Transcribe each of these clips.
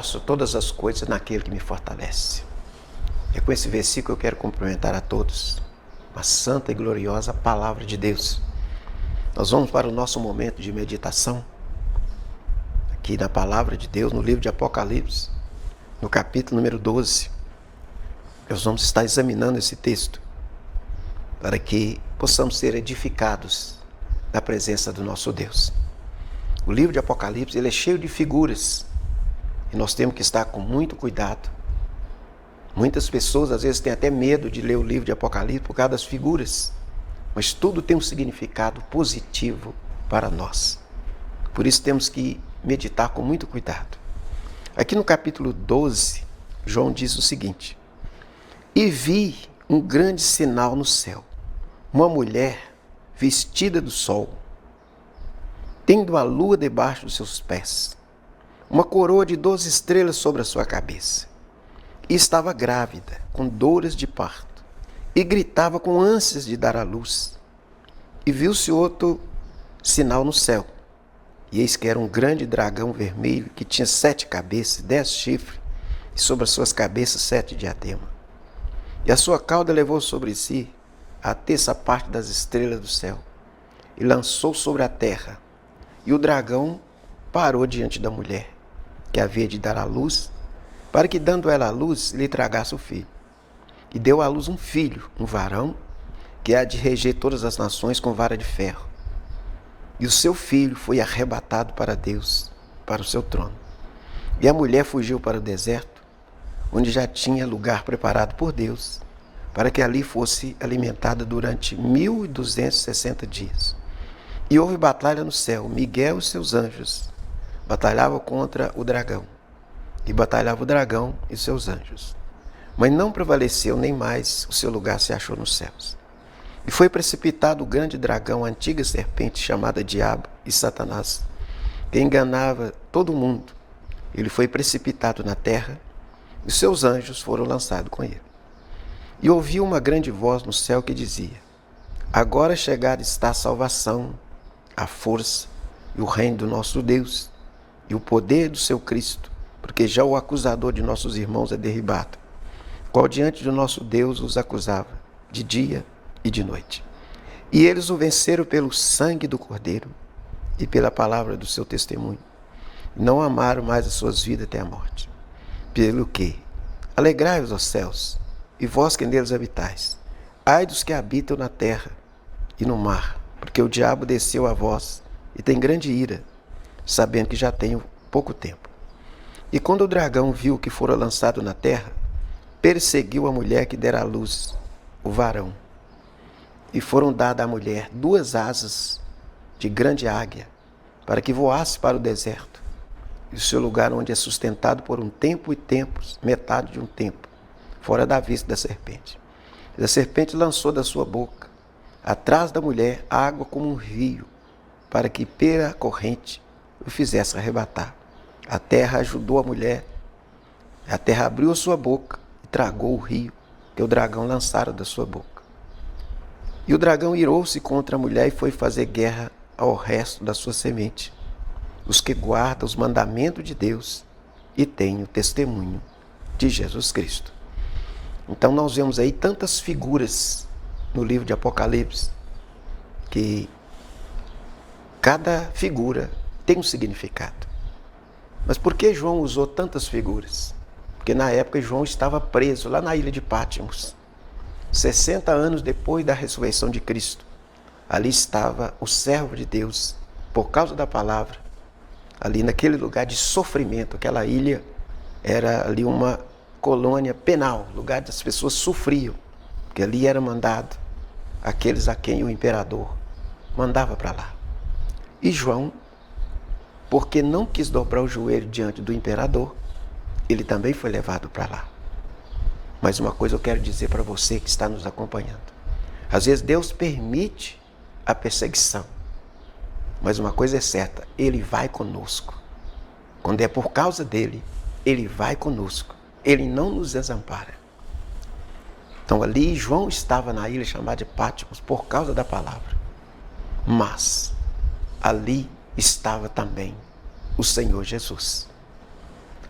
posso todas as coisas naquele que me fortalece. É com esse versículo que eu quero cumprimentar a todos. Uma santa e gloriosa palavra de Deus. Nós vamos para o nosso momento de meditação. Aqui na palavra de Deus, no livro de Apocalipse, no capítulo número 12. Nós vamos estar examinando esse texto para que possamos ser edificados na presença do nosso Deus. O livro de Apocalipse, ele é cheio de figuras e nós temos que estar com muito cuidado. Muitas pessoas às vezes têm até medo de ler o livro de Apocalipse por causa das figuras, mas tudo tem um significado positivo para nós. Por isso temos que meditar com muito cuidado. Aqui no capítulo 12, João diz o seguinte: E vi um grande sinal no céu, uma mulher vestida do sol, tendo a lua debaixo dos seus pés, uma coroa de 12 estrelas sobre a sua cabeça, e estava grávida, com dores de parto, e gritava com ânsias de dar à luz. E viu-se outro sinal no céu, e eis que era um grande dragão vermelho, que tinha 7 cabeças, 10 chifres, e sobre as suas cabeças 7 diademas. E a sua cauda levou sobre si a terça parte das estrelas do céu, e lançou sobre a terra. E o dragão parou diante da mulher, que havia de dar à luz, para que, dando ela à luz, lhe tragasse o filho. E deu à luz um filho, um varão, que há de reger todas as nações com vara de ferro. E o seu filho foi arrebatado para Deus, para o seu trono. E a mulher fugiu para o deserto, onde já tinha lugar preparado por Deus, para que ali fosse alimentada durante 1260 dias. E houve batalha no céu. Miguel e seus anjos batalhavam contra o dragão. E batalhava o dragão e seus anjos. Mas não prevaleceu, nem mais o seu lugar se achou nos céus. E foi precipitado o grande dragão, a antiga serpente, chamada Diabo e Satanás, que enganava todo mundo. Ele foi precipitado na terra, e seus anjos foram lançados com ele. E ouvi uma grande voz no céu que dizia: Agora chegada está a salvação, a força e o reino do nosso Deus, e o poder do seu Cristo, porque já o acusador de nossos irmãos é derribado, qual diante do nosso Deus os acusava, de dia e de noite. E eles o venceram pelo sangue do Cordeiro e pela palavra do seu testemunho. Não amaram mais as suas vidas até a morte. Pelo que? Alegrai-vos, ó céus, e vós que neles habitais. Ai dos que habitam na terra e no mar, porque o diabo desceu a vós e tem grande ira, sabendo que já tenho pouco tempo. E quando o dragão viu que fora lançado na terra, perseguiu a mulher que dera à luz, o varão. E foram dadas à mulher 2 asas de grande águia, para que voasse para o deserto, e o seu lugar onde é sustentado por um tempo e tempos, metade de um tempo, fora da vista da serpente. E a serpente lançou da sua boca, atrás da mulher, água como um rio, para que pela corrente o fizesse arrebatar. A terra ajudou a mulher, a terra abriu a sua boca e tragou o rio que o dragão lançara da sua boca. E o dragão irou-se contra a mulher e foi fazer guerra ao resto da sua semente, os que guardam os mandamentos de Deus e têm o testemunho de Jesus Cristo. Então nós vemos aí tantas figuras no livro de Apocalipse, que cada figura tem um significado. Mas por que João usou tantas figuras? Porque na época João estava preso lá na ilha de Patmos. 60 anos depois da ressurreição de Cristo. Ali estava o servo de Deus, por causa da palavra, ali naquele lugar de sofrimento. Aquela ilha era ali uma colônia penal, lugar das pessoas sofriam, porque ali era mandado aqueles a quem o imperador mandava para lá. E João, porque não quis dobrar o joelho diante do imperador, ele também foi levado para lá. Mas uma coisa eu quero dizer para você que está nos acompanhando. Às vezes Deus permite a perseguição, mas uma coisa é certa, Ele vai conosco. Quando é por causa dEle, Ele vai conosco. Ele não nos desampara. Então ali João estava na ilha chamada de Patmos por causa da palavra. Mas ali estava também o Senhor Jesus.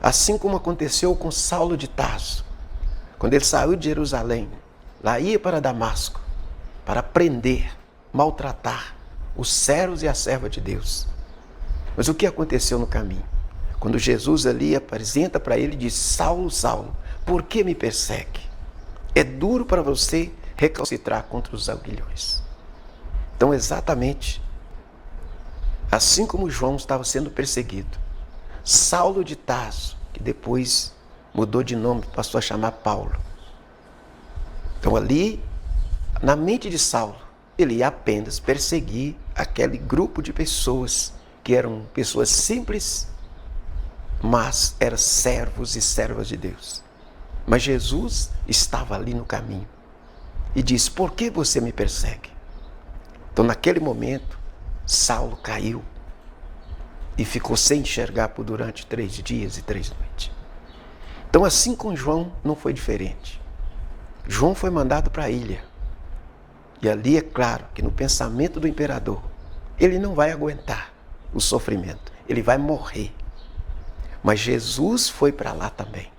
Assim como aconteceu com Saulo de Tarso, quando ele saiu de Jerusalém, lá ia para Damasco, para prender, maltratar os servos e a serva de Deus. Mas o que aconteceu no caminho? Quando Jesus ali apresenta para ele e diz: Saulo, Saulo, por que me persegue? É duro para você recalcitrar contra os aguilhões. Então, exatamente assim como João estava sendo perseguido, Saulo de Tarso, que depois mudou de nome, passou a chamar Paulo. Então ali, na mente de Saulo, ele ia apenas perseguir aquele grupo de pessoas que eram pessoas simples, mas eram servos e servas de Deus. Mas Jesus estava ali no caminho e disse: por que você me persegue? Então naquele momento, Saulo caiu e ficou sem enxergar por durante 3 dias e 3 noites. Então assim com João não foi diferente. João foi mandado para a ilha. E ali é claro que no pensamento do imperador, ele não vai aguentar o sofrimento, ele vai morrer. Mas Jesus foi para lá também.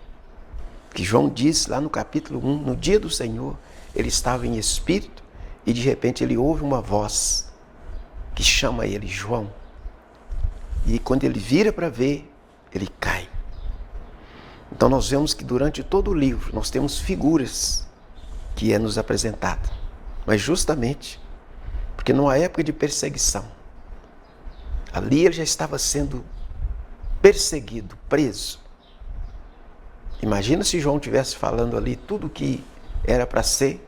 Que João diz lá no capítulo 1, no dia do Senhor, ele estava em espírito e de repente ele ouve uma voz que chama ele João. E quando ele vira para ver, ele cai. Então nós vemos que durante todo o livro nós temos figuras que é nos apresentada. Mas justamente porque numa época de perseguição, ali ele já estava sendo perseguido, preso. Imagina se João estivesse falando ali tudo o que era para ser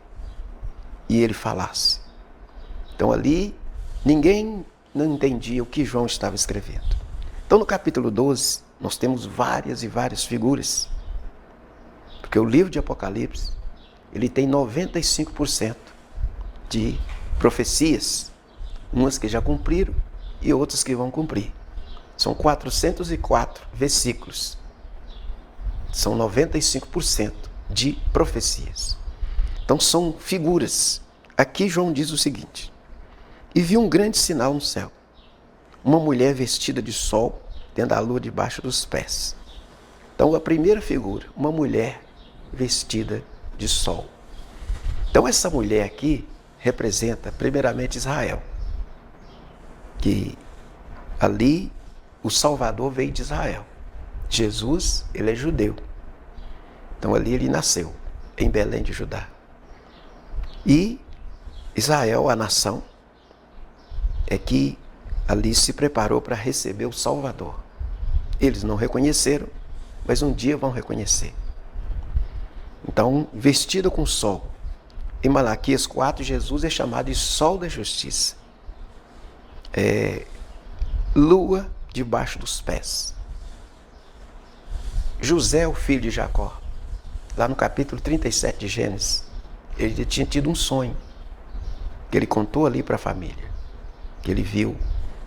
e ele falasse. Então ali ninguém não entendia o que João estava escrevendo. Então no capítulo 12 nós temos várias e várias figuras. Porque o livro de Apocalipse, ele tem 95% de profecias, umas que já cumpriram e outras que vão cumprir. São 404 versículos. São 95% de profecias. Então são figuras. Aqui João diz o seguinte: e vi um grande sinal no céu, uma mulher vestida de sol, tendo a lua debaixo dos pés. Então a primeira figura, uma mulher vestida de sol. Então essa mulher aqui representa primeiramente Israel, que ali o Salvador veio de Israel. Jesus, ele é judeu. Então ali ele nasceu, em Belém de Judá. E Israel, a nação, é que ali se preparou para receber o Salvador. Eles não reconheceram, mas um dia vão reconhecer. Então, vestido com sol. Em Malaquias 4, Jesus é chamado de sol da justiça. Lua debaixo dos pés. José, o filho de Jacó, lá no capítulo 37 de Gênesis, ele tinha tido um sonho, que ele contou ali para a família, que ele viu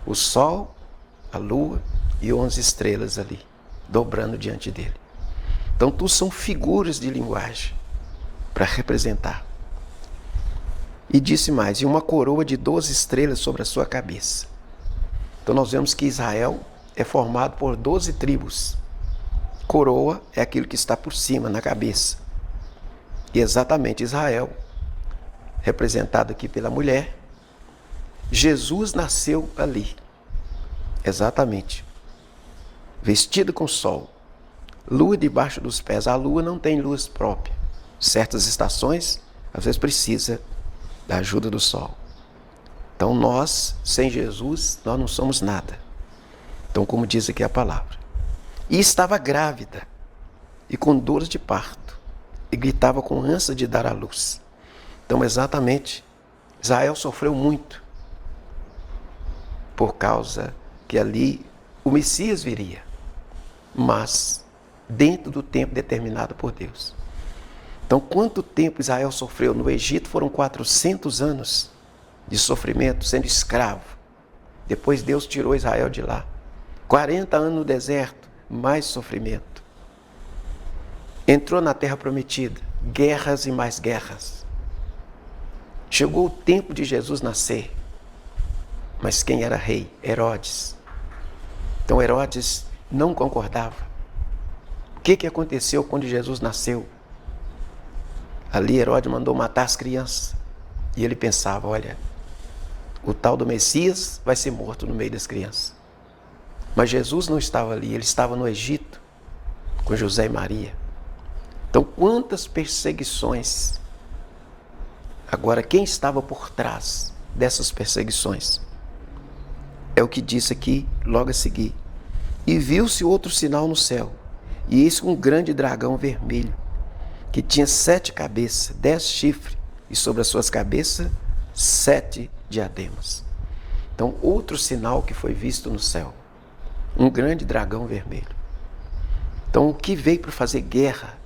o sol, a lua e 11 estrelas ali, dobrando diante dele. Então, tudo são figuras de linguagem para representar. E disse mais: e uma coroa de 12 estrelas sobre a sua cabeça. Então nós vemos que Israel é formado por 12 tribos. Coroa é aquilo que está por cima, na cabeça. E exatamente Israel, representado aqui pela mulher, Jesus nasceu ali. Exatamente. Vestido com sol. Lua debaixo dos pés. A lua não tem luz própria. Certas estações, às vezes precisa da ajuda do sol. Então nós, sem Jesus, nós não somos nada. Então, como diz aqui a palavra. E estava grávida, e com dores de parto, e gritava com ânsia de dar à luz. Então, exatamente, Israel sofreu muito, por causa que ali o Messias viria, mas dentro do tempo determinado por Deus. Então, quanto tempo Israel sofreu? No Egito foram 400 anos de sofrimento, sendo escravo. Depois Deus tirou Israel de lá. 40 anos no deserto, mais sofrimento. Entrou na terra prometida, guerras e mais guerras. Chegou o tempo de Jesus nascer. Mas quem era rei? Herodes. Então Herodes não concordava. que aconteceu quando Jesus nasceu? Ali Herodes mandou matar as crianças. E ele pensava, olha, o tal do Messias vai ser morto no meio das crianças. Mas Jesus não estava ali, ele estava no Egito, com José e Maria. Então, quantas perseguições. Agora, quem estava por trás dessas perseguições? É o que diz aqui, logo a seguir. E viu-se outro sinal no céu, e eis um grande dragão vermelho, que tinha 7 cabeças, 10 chifres, e sobre as suas cabeças 7 diademas. Então, outro sinal que foi visto no céu, um grande dragão vermelho. Então, o que veio para fazer guerra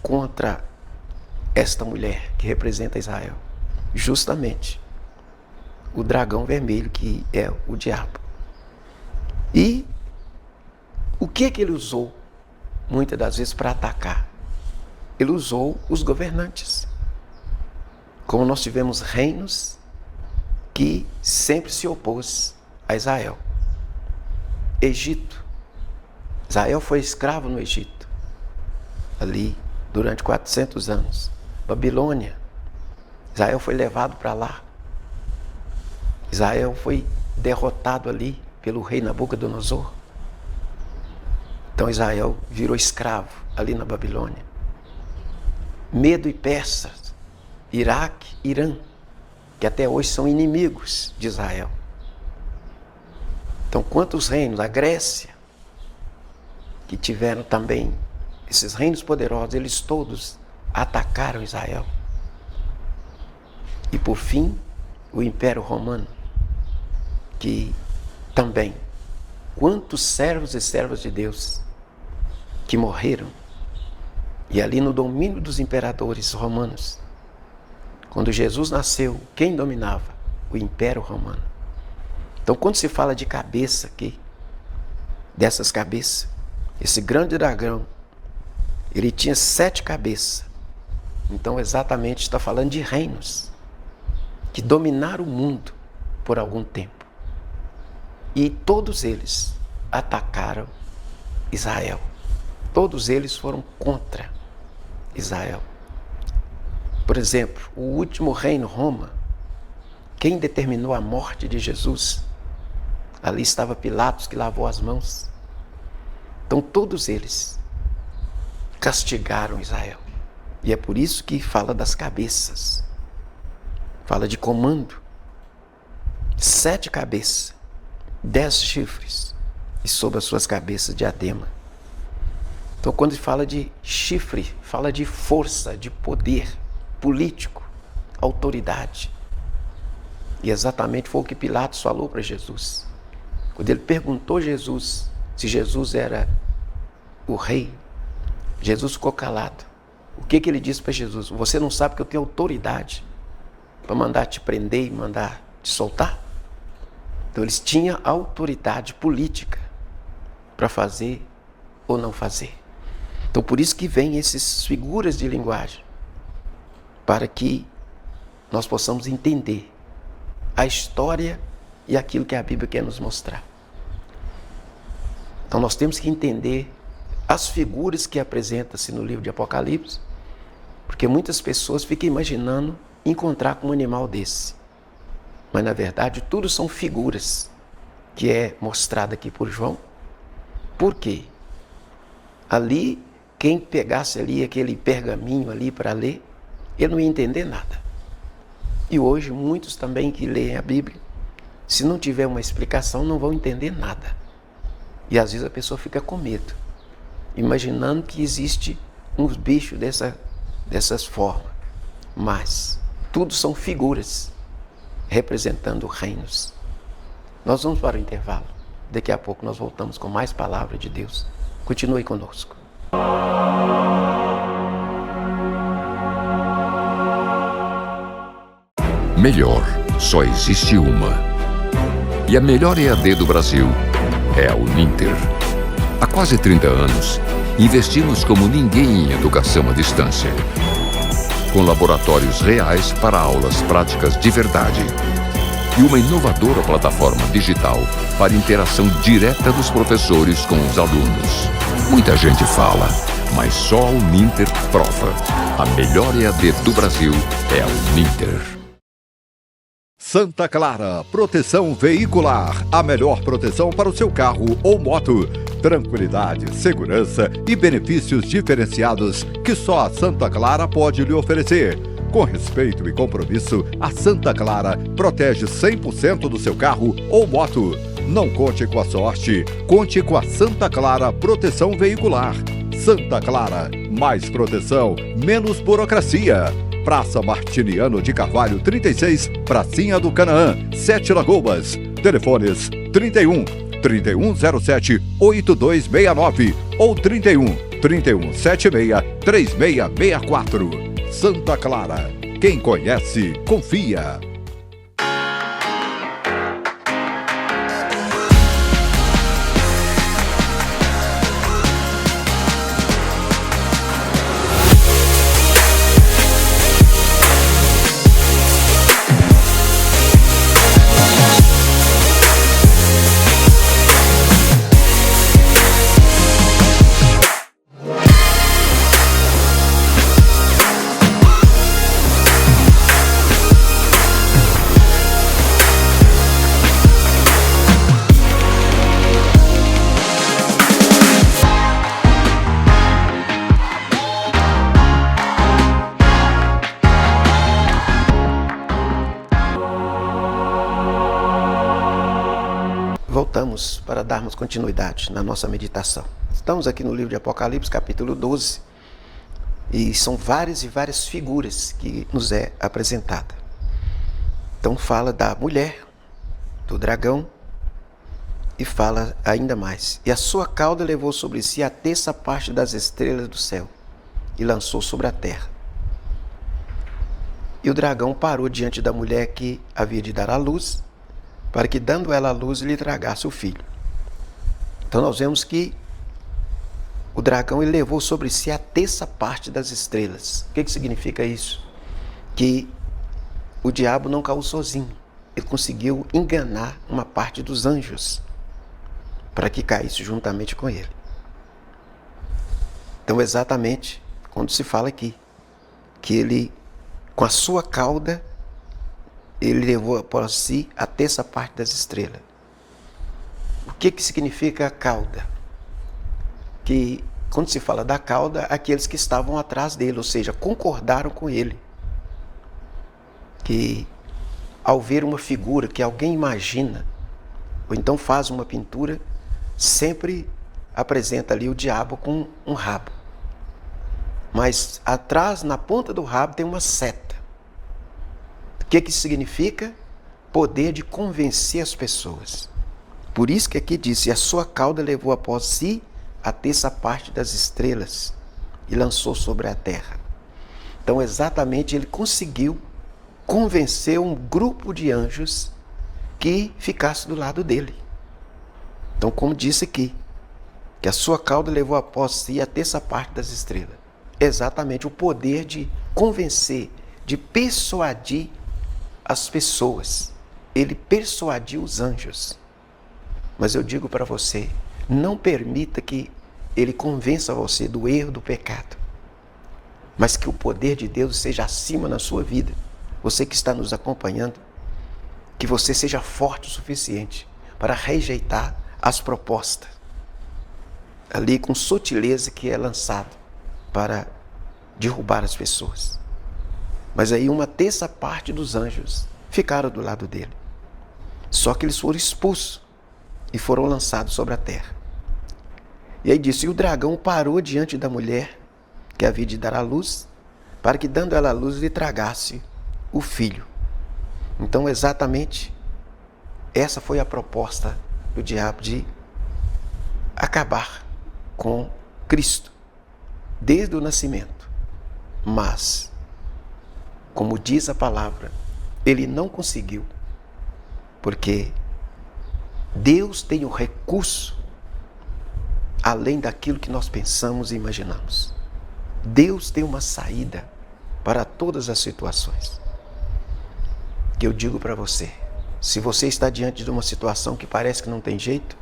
contra esta mulher que representa Israel? Justamente o dragão vermelho, que é o diabo. E o que ele usou muitas das vezes para atacar? Ele usou os governantes. Como nós tivemos reinos que sempre se opôs a Israel. Egito. Israel foi escravo no Egito, ali durante 400 anos. Babilônia. Israel foi levado para lá. Israel foi derrotado ali pelo rei Nabucodonosor. Então Israel virou escravo ali na Babilônia. Medo e Persa, Iraque, Irã, que até hoje são inimigos de Israel. Então, quantos reinos? A Grécia, que tiveram também esses reinos poderosos, eles todos atacaram Israel. E por fim, o Império Romano, que também, quantos servos e servas de Deus que morreram, e ali no domínio dos imperadores romanos, quando Jesus nasceu, quem dominava? O Império Romano. Então, quando se fala de cabeça aqui, dessas cabeças, esse grande dragão, ele tinha 7 cabeças. Então, exatamente, está falando de reinos que dominaram o mundo por algum tempo. E todos eles atacaram Israel. Todos eles foram contra Israel. Por exemplo, o último reino, Roma, quem determinou a morte de Jesus? Ali estava Pilatos, que lavou as mãos. Então todos eles castigaram Israel. E é por isso que fala das cabeças. Fala de comando. 7 cabeças, 10 chifres, e sobre as suas cabeças diadema. Então quando fala de chifre, fala de força, de poder político, autoridade. E exatamente foi o que Pilatos falou para Jesus. Quando ele perguntou a Jesus se Jesus era o rei, Jesus ficou calado. O que ele disse para Jesus? Você não sabe que eu tenho autoridade para mandar te prender e mandar te soltar? Então eles tinham autoridade política para fazer ou não fazer. Então por isso que vem essas figuras de linguagem, para que nós possamos entender a história e aquilo que a Bíblia quer nos mostrar. Então nós temos que entender as figuras que apresenta-se no livro de Apocalipse, porque muitas pessoas ficam imaginando encontrar com um animal desse. Mas na verdade tudo são figuras que é mostrada aqui por João. Por quê? Ali, quem pegasse ali aquele pergaminho ali para ler, ele não ia entender nada. E hoje muitos também que leem a Bíblia, se não tiver uma explicação, não vão entender nada. E às vezes a pessoa fica com medo, imaginando que existe uns bichos dessas formas. Mas tudo são figuras representando reinos. Nós vamos para o intervalo. Daqui a pouco nós voltamos com mais palavra de Deus. Continue conosco. Melhor só existe uma. E a melhor EAD do Brasil é a Uninter. Há quase 30 anos, investimos como ninguém em educação à distância. Com laboratórios reais para aulas práticas de verdade. e uma inovadora plataforma digital para interação direta dos professores com os alunos. Muita gente fala, mas só a Uninter prova. A melhor EAD do Brasil é a Uninter. Santa Clara, proteção veicular. A melhor proteção para o seu carro ou moto. Tranquilidade, segurança e benefícios diferenciados que só a Santa Clara pode lhe oferecer. Com respeito e compromisso, a Santa Clara protege 100% do seu carro ou moto. Não conte com a sorte, conte com a Santa Clara Proteção Veicular. Santa Clara, mais proteção, menos burocracia. Praça Martiniano de Carvalho 36, Pracinha do Canaã, 7 Lagoas. Telefones 31 3107 8269 ou 31 3176 3664. Santa Clara, quem conhece, confia. Voltamos para darmos continuidade na nossa meditação. Estamos aqui no livro de Apocalipse, capítulo 12, e são várias e várias figuras que nos é apresentada. Então fala da mulher, do dragão, e fala ainda mais. E a sua cauda levou sobre si a terça parte das estrelas do céu e lançou sobre a terra. E o dragão parou diante da mulher que havia de dar à luz, para que, dando ela à luz, lhe tragasse o filho. Então nós vemos que o dragão ele levou sobre si a terça parte das estrelas. O que significa isso? Que o diabo não caiu sozinho. Ele conseguiu enganar uma parte dos anjos para que caísse juntamente com ele. Então exatamente quando se fala aqui, que ele, com a sua cauda, ele levou por si a terça parte das estrelas. O que significa a cauda? Que quando se fala da cauda, aqueles que estavam atrás dele, ou seja, concordaram com ele. Que ao ver uma figura que alguém imagina, ou então faz uma pintura, sempre apresenta ali o diabo com um rabo. Mas atrás, na ponta do rabo, tem uma seta. O que significa? Poder de convencer as pessoas. Por isso que aqui diz, e a sua cauda levou após si a terça parte das estrelas e lançou sobre a terra. Então exatamente ele conseguiu convencer um grupo de anjos que ficasse do lado dele. Então, como disse aqui, que a sua cauda levou após si a terça parte das estrelas. Exatamente o poder de convencer, de persuadir as pessoas. Ele persuadiu os anjos. Mas eu digo para você, não permita que ele convença você do erro, do pecado. Mas que o poder de Deus seja acima na sua vida. Você que está nos acompanhando, que você seja forte o suficiente para rejeitar as propostas ali com sutileza que é lançado para derrubar as pessoas. Mas aí uma terça parte dos anjos ficaram do lado dele. Só que eles foram expulsos e foram lançados sobre a terra. E aí disse, e o dragão parou diante da mulher que havia de dar à luz, para que, dando ela à luz, lhe tragasse o filho. Então exatamente essa foi a proposta do diabo de acabar com Cristo desde o nascimento. Mas, como diz a palavra, ele não conseguiu, porque Deus tem o recurso além daquilo que nós pensamos e imaginamos. Deus tem uma saída para todas as situações. Que eu digo para você, Se você está diante de uma situação que parece que não tem jeito,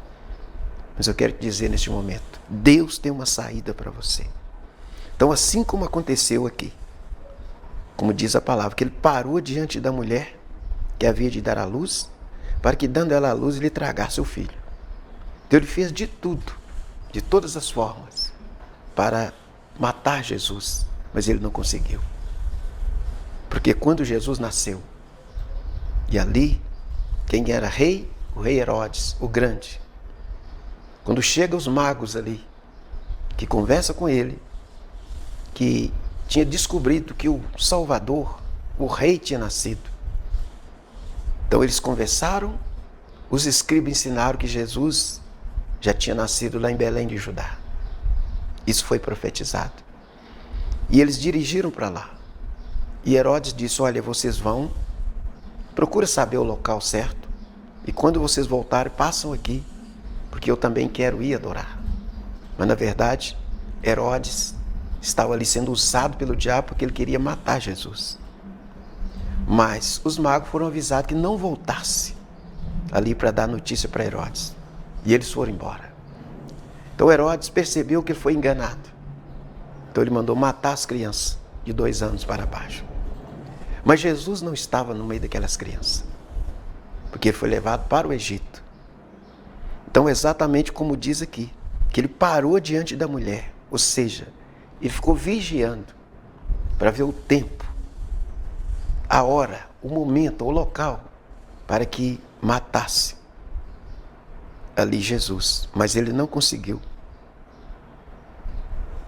mas eu quero te dizer neste momento, Deus tem uma saída para você. Então, assim como aconteceu aqui, como diz a palavra, que ele parou diante da mulher que havia de dar à luz, para que, dando ela à luz, ele tragasse o filho. Então, ele fez de tudo, de todas as formas, para matar Jesus, mas ele não conseguiu. Porque quando Jesus nasceu, e ali, quem era rei? O rei Herodes, o grande. Quando chegam os magos ali, que conversa com ele, que tinha descobrido que o Salvador, o rei, tinha nascido. Então eles conversaram, os escribas ensinaram que Jesus já tinha nascido lá em Belém de Judá. Isso foi profetizado. E eles dirigiram para lá. E Herodes disse, olha, vocês vão, procura saber o local certo, e quando vocês voltarem, passam aqui, porque eu também quero ir adorar. Mas na verdade, Herodes estava ali sendo usado pelo diabo porque ele queria matar Jesus. Mas os magos foram avisados que não voltasse ali para dar notícia para Herodes. E eles foram embora. Então Herodes percebeu que ele foi enganado. Então ele mandou matar as crianças de 2 anos para baixo. Mas Jesus não estava no meio daquelas crianças, porque ele foi levado para o Egito. Então, exatamente como diz aqui, que ele parou diante da mulher, ou seja, ele ficou vigiando para ver o tempo, a hora, o momento, o local, para que matasse ali Jesus. Mas ele não conseguiu,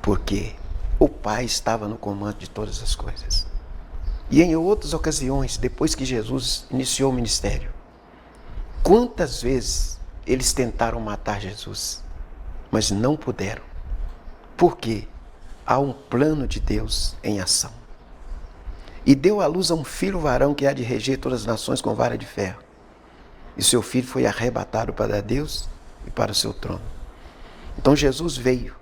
porque o Pai estava no comando de todas as coisas. E em outras ocasiões, depois que Jesus iniciou o ministério, quantas vezes eles tentaram matar Jesus, mas não puderam. Por quê? Há um plano de Deus em ação. E deu à luz a um filho varão que há de reger todas as nações com vara de ferro. E seu filho foi arrebatado para Deus e para o seu trono. Então Jesus veio,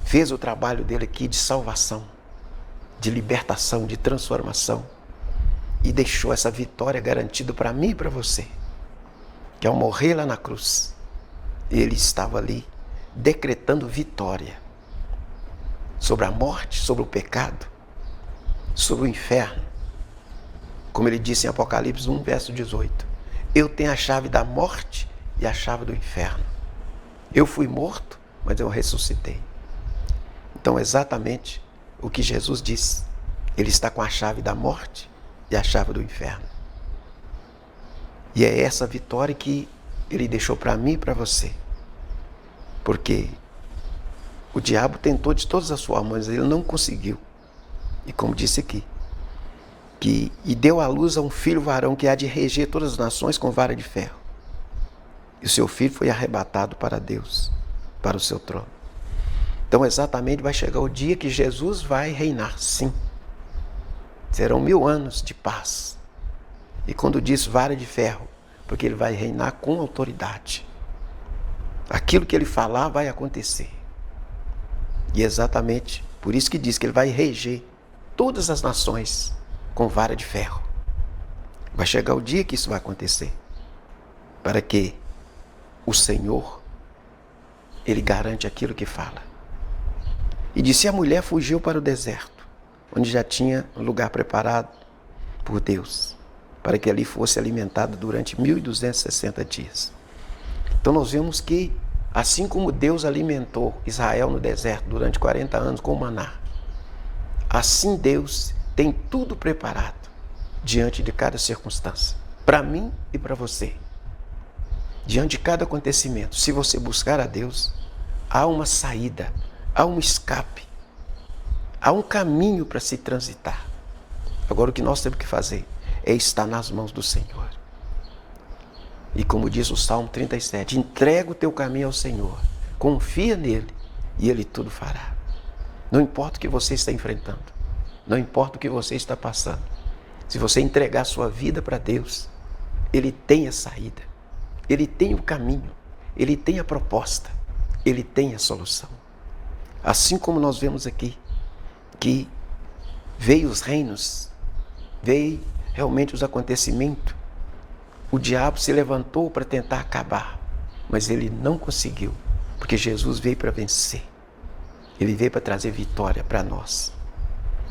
fez o trabalho dele aqui de salvação, de libertação, de transformação, e deixou essa vitória garantida para mim e para você, que ao morrer lá na cruz, ele estava ali decretando vitória sobre a morte, sobre o pecado, sobre o inferno. Como ele disse em Apocalipse 1, verso 18, eu tenho a chave da morte e a chave do inferno. Eu fui morto, mas eu ressuscitei. Então, exatamente o que Jesus disse, ele está com a chave da morte e a chave do inferno. E é essa vitória que ele deixou para mim e para você. Porque o diabo tentou de todas as formas, mas ele não conseguiu. E como disse aqui, e deu à luz a um filho varão que há de reger todas as nações com vara de ferro. E o seu filho foi arrebatado para Deus, para o seu trono. Então, exatamente, vai chegar o dia que Jesus vai reinar, sim. Serão 1000 anos de paz. E quando diz vara de ferro, porque ele vai reinar com autoridade. Aquilo que ele falar vai acontecer. E exatamente por isso que diz que ele vai reger todas as nações com vara de ferro. Vai chegar o dia que isso vai acontecer. Para que o Senhor, ele garante aquilo que fala. E disse, a mulher fugiu para o deserto, onde já tinha um lugar preparado por Deus, para que ali fosse alimentada durante 1260 dias. Então nós vemos que, assim como Deus alimentou Israel no deserto durante 40 anos com o maná, assim Deus tem tudo preparado diante de cada circunstância, para mim e para você. Diante de cada acontecimento, se você buscar a Deus, há uma saída, há um escape, há um caminho para se transitar. Agora o que nós temos que fazer é estar nas mãos do Senhor. E como diz o Salmo 37, entrega o teu caminho ao Senhor, confia nele e ele tudo fará. Não importa o que você está enfrentando, não importa o que você está passando, se você entregar sua vida para Deus, ele tem a saída, ele tem o caminho, ele tem a proposta, ele tem a solução. Assim como nós vemos aqui, que veio os reinos, veio realmente os acontecimentos, O diabo se levantou para tentar acabar, mas ele não conseguiu, porque Jesus veio para vencer. Ele veio para trazer vitória para nós.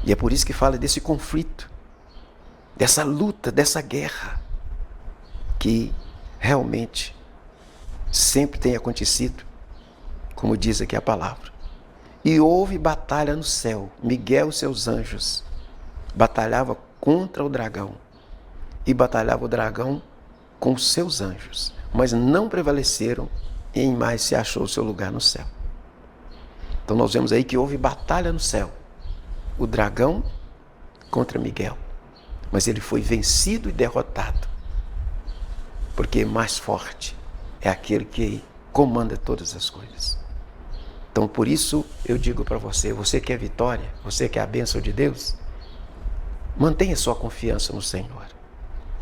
E é por isso que fala desse conflito, dessa luta, dessa guerra, que realmente sempre tem acontecido, como diz aqui a palavra. E houve batalha no céu. Miguel e seus anjos batalhavam contra o dragão. E batalhava o dragão com os seus anjos. Mas não prevaleceram, e em mais se achou o seu lugar no céu. Então nós vemos aí que houve batalha no céu. O dragão contra Miguel. Mas ele foi vencido e derrotado. Porque mais forte é aquele que comanda todas as coisas. Então por isso eu digo para você, você quer vitória, você quer a bênção de Deus, mantenha sua confiança no Senhor.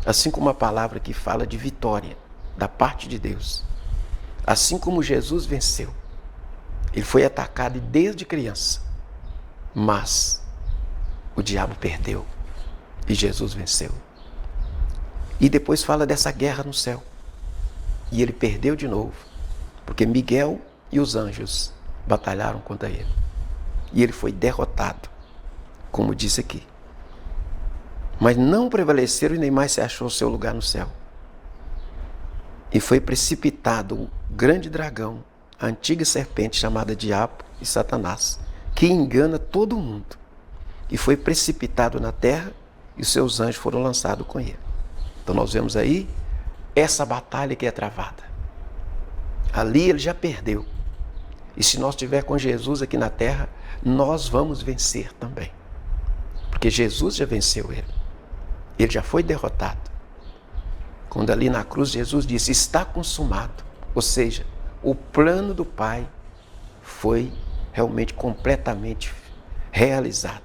Assim como a palavra que fala de vitória da parte de Deus. Assim como Jesus venceu. Ele foi atacado desde criança. Mas o diabo perdeu e Jesus venceu. E depois fala dessa guerra no céu. E ele perdeu de novo, porque Miguel e os anjos batalharam contra ele. E ele foi derrotado, como disse aqui. Mas não prevaleceram e nem mais se achou o seu lugar no céu. E foi precipitado o grande dragão, a antiga serpente chamada Diabo e Satanás, que engana todo mundo. E foi precipitado na terra e os seus anjos foram lançados com ele. Então nós vemos aí essa batalha que é travada. Ali ele já perdeu. E se nós estiver com Jesus aqui na terra, nós vamos vencer também. Porque Jesus já venceu ele. Ele já foi derrotado. Quando ali na cruz Jesus disse, está consumado. Ou seja, o plano do Pai foi realmente completamente realizado.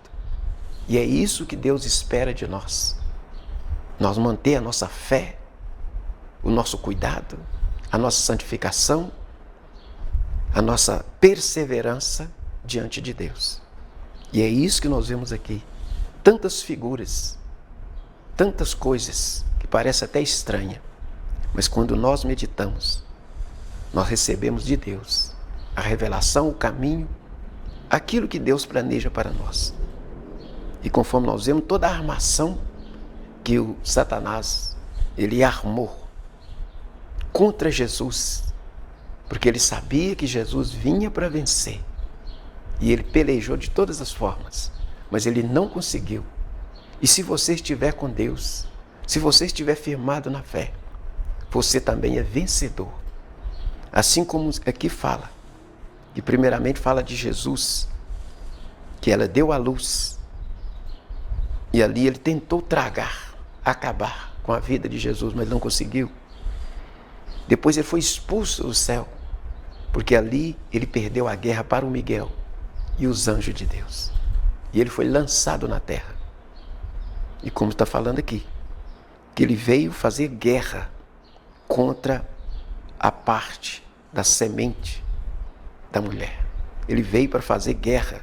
E é isso que Deus espera de nós. Nós manter a nossa fé, o nosso cuidado, a nossa santificação, a nossa perseverança diante de Deus. E é isso que nós vemos aqui. Tantas figuras, tantas coisas que parecem até estranhas, mas quando nós meditamos, nós recebemos de Deus a revelação, o caminho, aquilo que Deus planeja para nós. E conforme nós vemos toda a armação que o Satanás, ele armou contra Jesus, porque ele sabia que Jesus vinha para vencer. E ele pelejou de todas as formas, mas ele não conseguiu. E se você estiver com Deus, se você estiver firmado na fé, você também é vencedor. Assim como aqui fala, que primeiramente fala de Jesus, que ela deu à luz, e ali ele tentou tragar, acabar com a vida de Jesus, mas não conseguiu. Depois ele foi expulso do céu, porque ali ele perdeu a guerra para o Miguel e os anjos de Deus. E ele foi lançado na terra. E como está falando aqui, que ele veio fazer guerra contra a parte da semente da mulher. Ele veio para fazer guerra,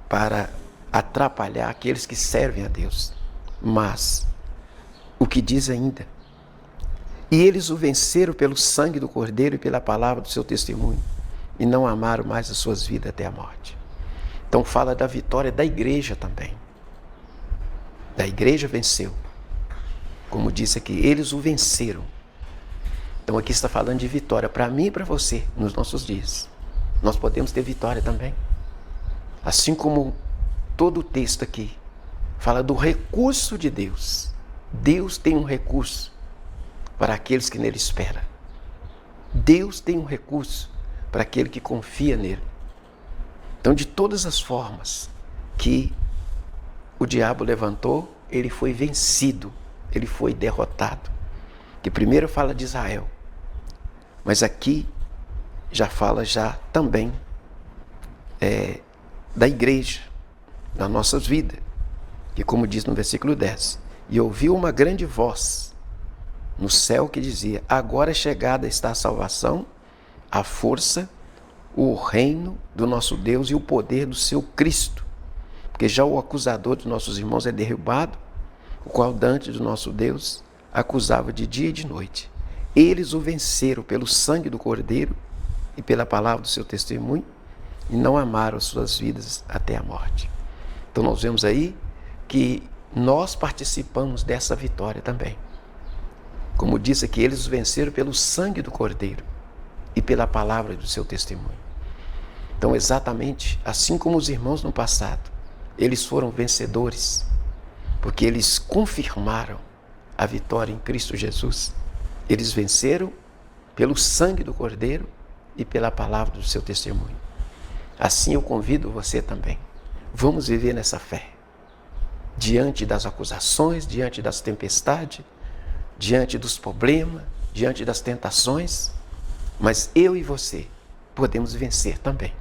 para atrapalhar aqueles que servem a Deus. Mas, o que diz ainda? E eles o venceram pelo sangue do Cordeiro e pela palavra do seu testemunho, e não amaram mais as suas vidas até a morte. Então fala da vitória da igreja também. Da igreja venceu. Como disse aqui, eles o venceram. Então aqui está falando de vitória para mim e para você nos nossos dias. Nós podemos ter vitória também. Assim como todo o texto aqui fala do recurso de Deus. Deus tem um recurso para aqueles que nele esperam. Deus tem um recurso para aquele que confia nele. Então, de todas as formas que o diabo levantou, ele foi vencido, ele foi derrotado. Que primeiro fala de Israel, mas aqui já fala também da igreja, das nossas vidas. Que como diz no versículo 10, e ouviu uma grande voz no céu que dizia, agora é chegada está a salvação, a força, o reino do nosso Deus e o poder do seu Cristo. Porque já o acusador dos nossos irmãos é derrubado, o qual dante do nosso Deus acusava de dia e de noite. Eles o venceram pelo sangue do Cordeiro e pela palavra do seu testemunho, e não amaram as suas vidas até a morte. Então nós vemos aí que nós participamos dessa vitória também. Como disse aqui, eles venceram pelo sangue do Cordeiro e pela palavra do seu testemunho. Então, exatamente assim como os irmãos no passado, eles foram vencedores, porque eles confirmaram a vitória em Cristo Jesus. Eles venceram pelo sangue do Cordeiro e pela palavra do seu testemunho. Assim eu convido você também. Vamos viver nessa fé. Diante das acusações, diante das tempestades, diante dos problemas, diante das tentações, mas eu e você podemos vencer também.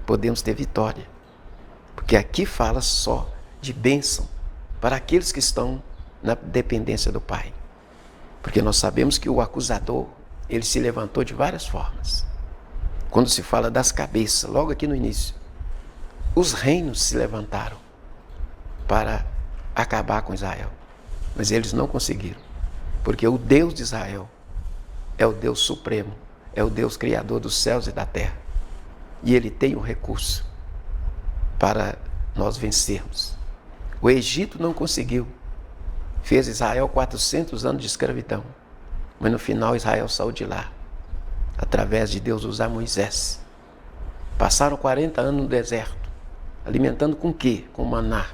Podemos ter vitória. Porque aqui fala só de bênção para aqueles que estão na dependência do Pai. Porque nós sabemos que o acusador, ele se levantou de várias formas. Quando se fala das cabeças, logo aqui no início, os reinos se levantaram para acabar com Israel. Mas eles não conseguiram. Porque o Deus de Israel é o Deus supremo, é o Deus criador dos céus e da terra. E ele tem um recurso para nós vencermos. O Egito não conseguiu. Fez Israel 400 anos de escravidão. Mas no final Israel saiu de lá, através de Deus usar Moisés. Passaram 40 anos no deserto, alimentando com o quê? Com maná,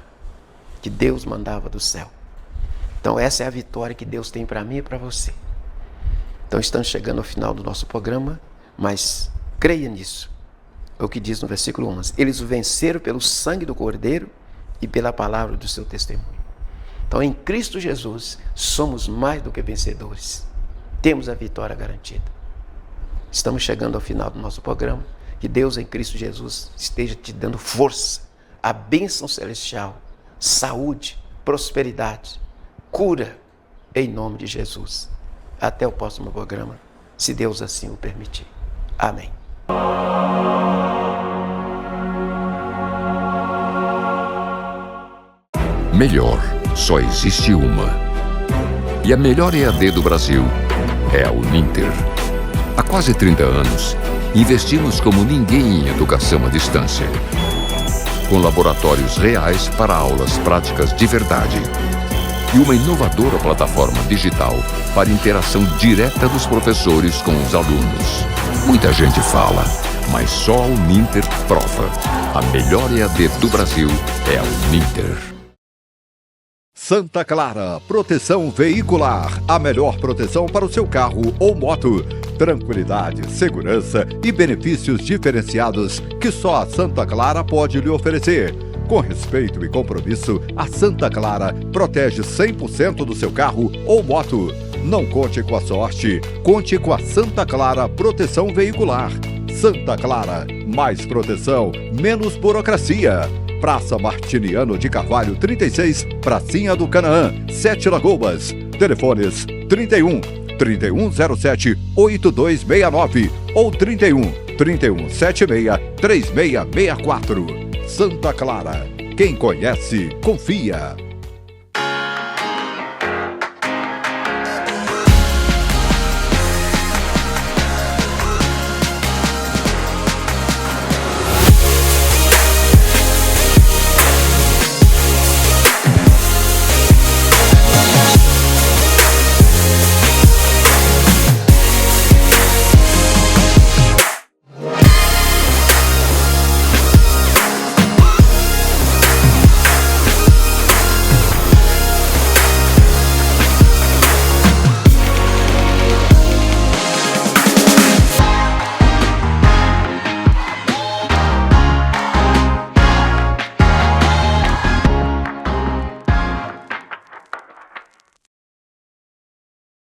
que Deus mandava do céu. Então essa é a vitória que Deus tem para mim e para você. Então estamos chegando ao final do nosso programa, mas creia nisso. É o que diz no versículo 11. Eles o venceram pelo sangue do Cordeiro e pela palavra do seu testemunho. Então em Cristo Jesus somos mais do que vencedores. Temos a vitória garantida. Estamos chegando ao final do nosso programa. Que Deus em Cristo Jesus esteja te dando força, a bênção celestial, saúde, prosperidade, cura, em nome de Jesus. Até o próximo programa, se Deus assim o permitir. Amém. Melhor, só existe uma. E a melhor EAD do Brasil é a Uninter. Há quase 30 anos, investimos como ninguém em educação à distância. Com laboratórios reais para aulas práticas de verdade. E uma inovadora plataforma digital para interação direta dos professores com os alunos. Muita gente fala, mas só a Uninter prova. A melhor EAD do Brasil é a Uninter. Santa Clara, proteção veicular, a melhor proteção para o seu carro ou moto. Tranquilidade, segurança e benefícios diferenciados que só a Santa Clara pode lhe oferecer. Com respeito e compromisso, a Santa Clara protege 100% do seu carro ou moto. Não conte com a sorte, conte com a Santa Clara Proteção Veicular. Santa Clara, mais proteção, menos burocracia. Praça Martiniano de Carvalho 36, Pracinha do Canaã, 7 Lagoas. Telefones 31 3107 8269 ou 31 3176 3664. Santa Clara, quem conhece, confia.